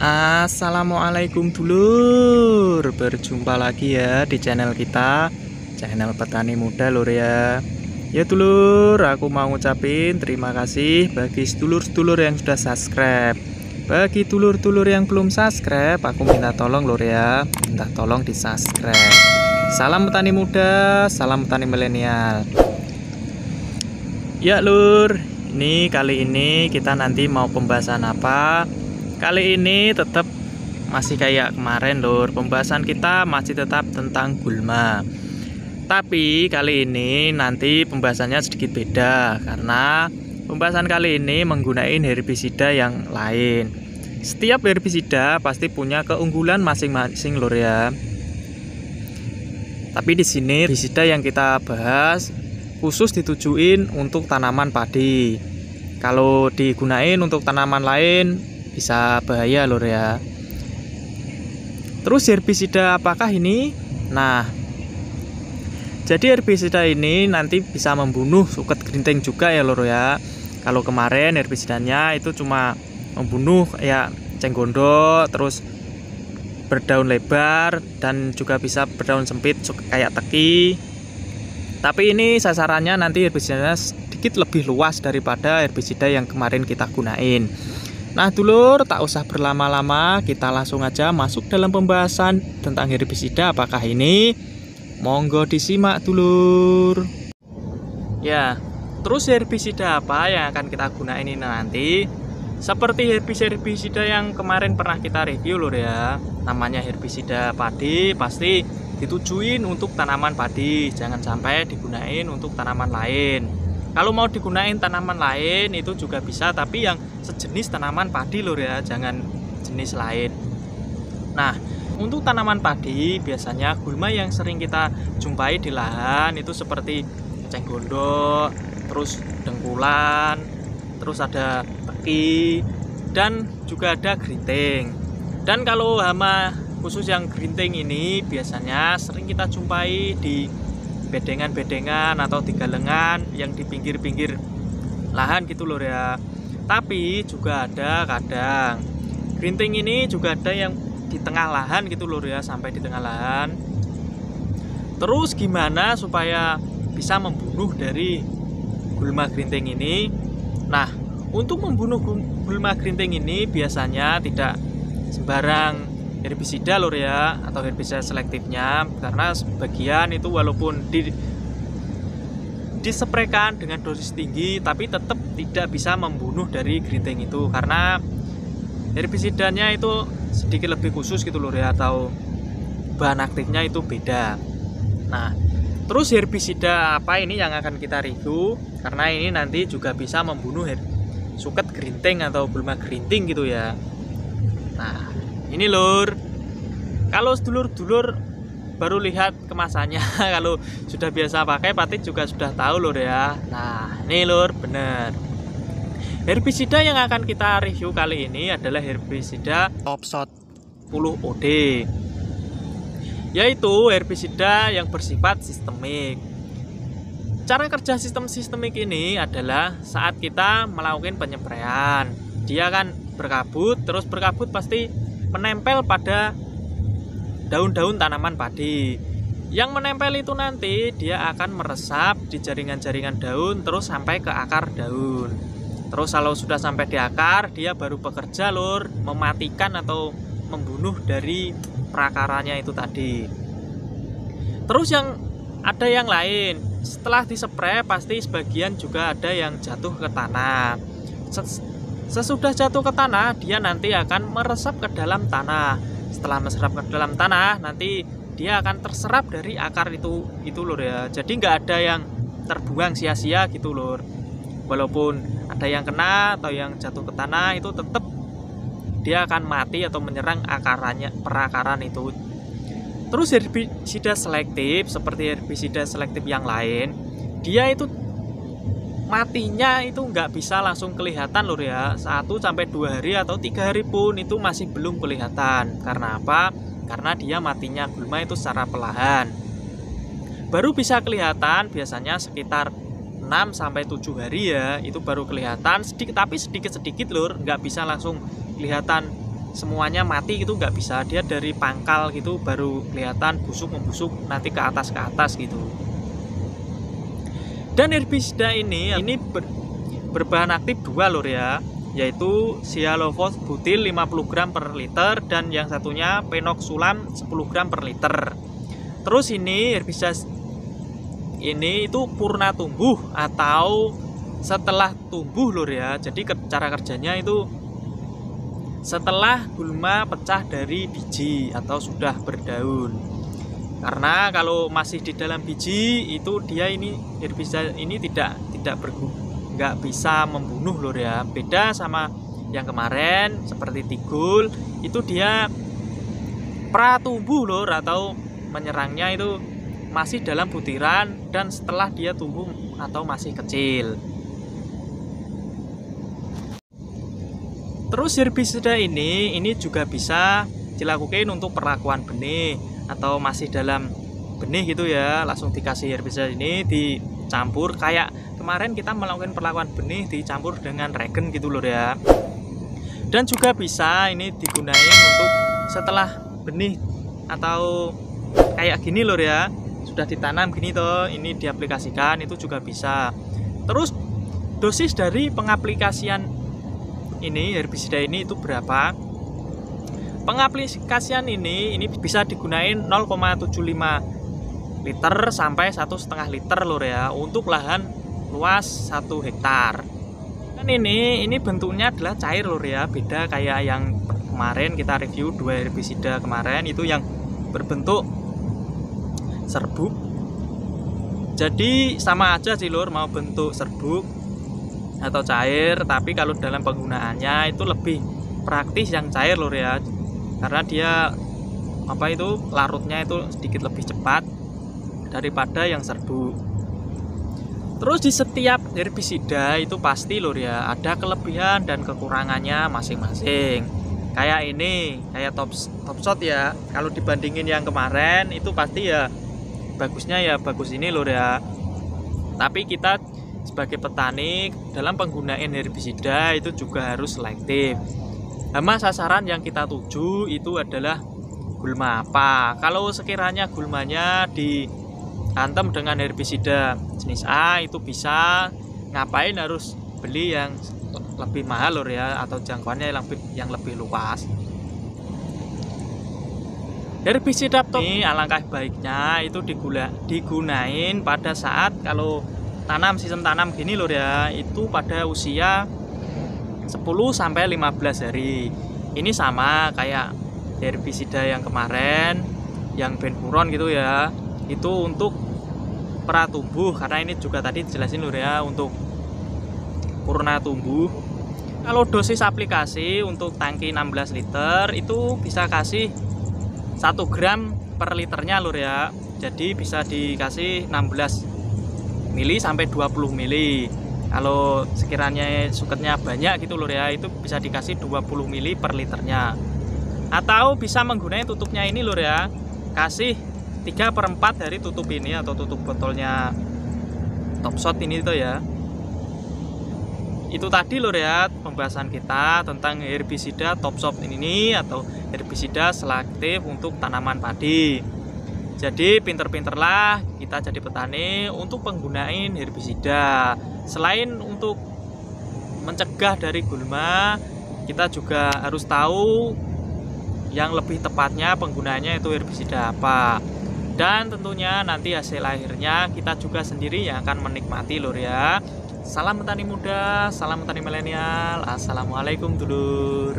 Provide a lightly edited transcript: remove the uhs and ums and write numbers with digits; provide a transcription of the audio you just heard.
Assalamualaikum dulur, berjumpa lagi ya di channel kita, channel petani muda lur ya. Ya dulur, aku mau ngucapin terima kasih bagi sedulur-sedulur yang sudah subscribe. Bagi dulur-dulur yang belum subscribe, aku minta tolong lur ya, minta tolong di subscribe. Salam petani muda, salam petani milenial. Ya lur, kali ini kita nanti mau pembahasan apa? Kali ini tetap masih kayak kemarin lur, pembahasan kita masih tetap tentang gulma. Tapi kali ini nanti pembahasannya sedikit beda, karena pembahasan kali ini menggunakan herbisida yang lain. Setiap herbisida pasti punya keunggulan masing-masing lur ya. Tapi di sini herbisida yang kita bahas khusus ditujuin untuk tanaman padi. Kalau digunain untuk tanaman lain bisa bahaya lur ya. Terus herbisida apakah ini? Nah, jadi herbisida ini nanti bisa membunuh suket gerinting juga ya lur ya. Kalau kemarin herbisidanya itu cuma membunuh ya cenggondo, terus berdaun lebar dan juga bisa berdaun sempit kayak teki. Tapi ini sasarannya nanti herbisidanya sedikit lebih luas daripada herbisida yang kemarin kita gunain. Nah dulur, tak usah berlama-lama, kita langsung aja masuk dalam pembahasan tentang herbisida apakah ini. Monggo disimak dulur. Ya, terus herbisida apa yang akan kita gunain ini nanti? Seperti herbisida yang kemarin pernah kita review lur ya. Namanya herbisida padi, pasti ditujuin untuk tanaman padi, jangan sampai digunain untuk tanaman lain. Kalau mau digunain tanaman lain itu juga bisa, tapi yang sejenis tanaman padi lur ya, jangan jenis lain. Nah, untuk tanaman padi biasanya gulma yang sering kita jumpai di lahan itu seperti cenggondo, terus dengkulan, terus ada teki, dan juga ada gerinting. Dan kalau hama khusus yang gerinting ini biasanya sering kita jumpai di bedengan-bedengan atau di galengan yang di pinggir-pinggir lahan gitu lho ya. Tapi juga ada kadang gerinting ini juga ada yang di tengah lahan gitu lho ya, sampai di tengah lahan. Terus gimana supaya bisa membunuh dari gulma gerinting ini? Nah, untuk membunuh gulma gerinting ini biasanya tidak sembarang herbisida lur ya, atau herbisida selektifnya, karena sebagian itu walaupun disprekan dengan dosis tinggi tapi tetap tidak bisa membunuh dari gerinting itu, karena herbisidanya itu sedikit lebih khusus gitu lur ya, atau bahan aktifnya itu beda. Nah, terus herbisida apa ini yang akan kita review, karena ini nanti juga bisa membunuh suket gerinting atau gulma gerinting gitu ya. Nah, ini lur, kalau sedulur-dulur baru lihat kemasannya, kalau sudah biasa pakai pasti juga sudah tahu lur ya. Nah, ini lur, bener. Herbisida yang akan kita review kali ini adalah herbisida Topshot 10 OD, yaitu herbisida yang bersifat sistemik. Cara kerja sistemik ini adalah saat kita melakukan penyempraian, dia kan berkabut, terus berkabut pasti menempel pada daun-daun tanaman padi. Yang menempel itu nanti dia akan meresap di jaringan-jaringan daun terus sampai ke akar daun. Terus kalau sudah sampai di akar, dia baru bekerja lur, mematikan atau membunuh dari prakaranya itu tadi. Terus ada yang lain, setelah dispray pasti sebagian juga ada yang jatuh ke tanah. Sesudah jatuh ke tanah, dia nanti akan meresap ke dalam tanah. Setelah meresap ke dalam tanah, nanti dia akan terserap dari akar itu lur ya. Jadi nggak ada yang terbuang sia-sia gitu lur. Walaupun ada yang kena atau yang jatuh ke tanah, itu tetap dia akan mati atau menyerang perakaran itu. Terus herbisida selektif seperti herbisida selektif yang lain, dia itu matinya itu nggak bisa langsung kelihatan lur ya. 1-2 hari atau 3 hari pun itu masih belum kelihatan. Karena apa? Karena dia matinya gulma itu secara perlahan. Baru bisa kelihatan biasanya sekitar 6-7 hari ya, itu baru kelihatan sedikit, tapi sedikit-sedikit lur, nggak bisa langsung kelihatan semuanya mati gitu nggak bisa, dia dari pangkal gitu baru kelihatan busuk membusuk nanti ke atas gitu. Dan herbisida ini berbahan aktif dua lur ya, yaitu sialofos butil 50 gram per liter dan yang satunya penoxsulam 10 gram per liter. Terus ini herbisida ini itu purna tumbuh atau setelah tumbuh lur ya. Jadi cara kerjanya itu setelah gulma pecah dari biji atau sudah berdaun. Karena kalau masih di dalam biji itu dia ini herbisida ini nggak bisa membunuh lur ya. Beda sama yang kemarin seperti tigul, itu dia pratumbuh lur, atau menyerangnya itu masih dalam butiran dan setelah dia tumbuh atau masih kecil. Terus herbisida ini juga bisa dilakukan untuk perlakuan benih atau masih dalam benih gitu ya. Langsung dikasih herbisida ini dicampur kayak kemarin kita melakukan perlakuan benih dicampur dengan regen gitu loh ya. Dan juga bisa ini digunain untuk setelah benih atau kayak gini loh ya, sudah ditanam gini toh, ini diaplikasikan itu juga bisa. Terus dosis dari pengaplikasian ini herbisida ini itu berapa? Pengaplikasian ini bisa digunain 0,75 liter sampai 1,5 liter lur ya, untuk lahan luas 1 hektar. Dan ini bentuknya adalah cair lur ya, beda kayak yang kemarin kita review 2 herbisida kemarin itu yang berbentuk serbuk. Jadi sama aja sih lur, mau bentuk serbuk atau cair, tapi kalau dalam penggunaannya itu lebih praktis yang cair lur ya, karena dia larutnya itu sedikit lebih cepat daripada yang serbuk. Terus di setiap herbisida itu pasti lur ya ada kelebihan dan kekurangannya masing-masing. Kayak ini, kayak Topshot ya, kalau dibandingin yang kemarin itu pasti ya bagusnya ya bagus ini lur ya. Tapi kita sebagai petani dalam penggunaan herbisida itu juga harus selektif. Hama sasaran yang kita tuju itu adalah gulma apa. Kalau sekiranya gulmanya dihantam dengan herbisida jenis A itu bisa, ngapain harus beli yang lebih mahal lur ya, atau jangkauannya yang lebih luas. Herbisida ini alangkah baiknya itu digunain pada saat kalau sistem tanam gini lur ya, itu pada usia 10-15 hari. Ini sama kayak herbisida yang kemarin yang benfuron gitu ya, itu untuk pratumbuh, karena ini juga tadi dijelasin lur ya untuk purna tumbuh. Kalau dosis aplikasi untuk tangki 16 liter itu bisa kasih 1 gram per liternya lur ya. Jadi bisa dikasih 16 mili sampai 20 mili. Kalau sekiranya suketnya banyak gitu lur ya, itu bisa dikasih 20 mili per liternya. Atau bisa menggunakan tutupnya ini lur ya, kasih 3/4 dari tutup ini atau tutup botolnya Topshot ini tuh ya. Itu tadi lur ya pembahasan kita tentang herbisida Topshot ini atau herbisida selektif untuk tanaman padi. Jadi pinter-pinterlah kita jadi petani untuk penggunaan herbisida. Selain untuk mencegah dari gulma, kita juga harus tahu yang lebih tepatnya penggunaannya itu herbisida apa. Dan tentunya nanti hasil akhirnya kita juga sendiri yang akan menikmati lur ya. Salam petani muda, salam petani milenial. Assalamualaikum dulur.